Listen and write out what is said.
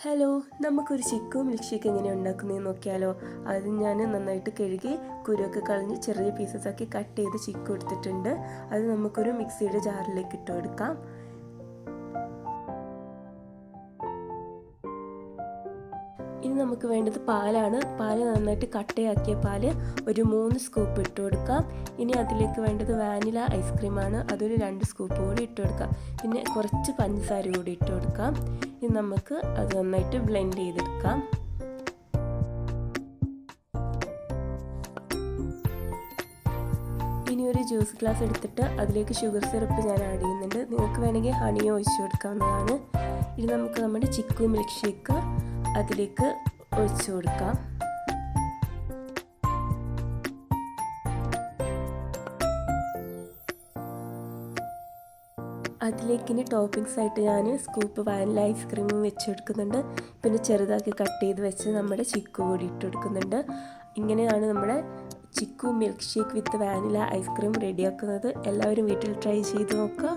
Hello, നമുക്കൊരു chikoo milk shake എങ്ങനെ ഉണ്ടാക്കുന്നതെന്ന് നോക്കിയാലോ. അത് ഞാൻ നന്നായിട്ട് കഴുകി കുരുവൊക്കെ കളഞ്ഞ് ചെറിയ പീസസാക്കി കട്ട് ചെയ്ത് ചിക്കു എടുത്തിട്ടുണ്ട്. അത് നമുക്കൊരു മിക്സിയുടെ ജാറിലേക്ക് ഇട്ട് കൊടുക്കാം. ഇനി നമുക്ക് വേണ്ടത് പാലാണ്. പാല് നന്നായിട്ട് കട്ടയാക്കിയ പാല് ഒരു 3 സ്കൂപ്പ് ഇട്ട് കൊടുക്കാം. ഇനി അതിലേക്ക് വേണ്ടത് വാനില ഐസ്ക്രീമാണ്. അതൊരു 2 സ്കൂപ്പ് കൂടി ഇട്ട് കൊടുക്കാം. പിന്നെ കുറച്ച് പഞ്ചസാര കൂടി ഇട്ട് കൊടുക്കാം. ഇനി നമുക്ക് അത് നന്നായിട്ട് ബ്ലെൻഡ് ചെയ്തെടുക്കാം. ഇനി ഒരു ജ്യൂസ് ഗ്ലാസ് എടുത്തിട്ട് അതിലേക്ക് ഷുഗർ സിറപ്പ് ഞാൻ ആഡ് ചെയ്യുന്നുണ്ട്. നിങ്ങൾക്ക് വേണമെങ്കിൽ ഹണിയോ ഒഴിച്ചു കൊടുക്കാവുന്നതാണ്. ഇനി നമുക്ക് നമ്മുടെ ചിക്കു മിൽക്ക് ഷേക്ക് അതിലേക്ക് ഒഴിച്ചു കൊടുക്കാം. അതിലേക്ക് ഇനി ടോപ്പിങ്സ് ആയിട്ട് ഞാൻ സ്കൂപ്പ് വാനില ഐസ്ക്രീമും വെച്ചെടുക്കുന്നുണ്ട്. പിന്നെ ചെറുതാക്കി കട്ട് ചെയ്ത് വെച്ച് നമ്മുടെ ചിക്കു കൂടി ഇട്ട് കൊടുക്കുന്നുണ്ട്. ഇങ്ങനെയാണ് നമ്മുടെ chikoo milk shake with vanilla ice cream റെഡിയാക്കുന്നത്. എല്ലാവരും വീട്ടിൽ ട്രൈ ചെയ്ത് നോക്കുക.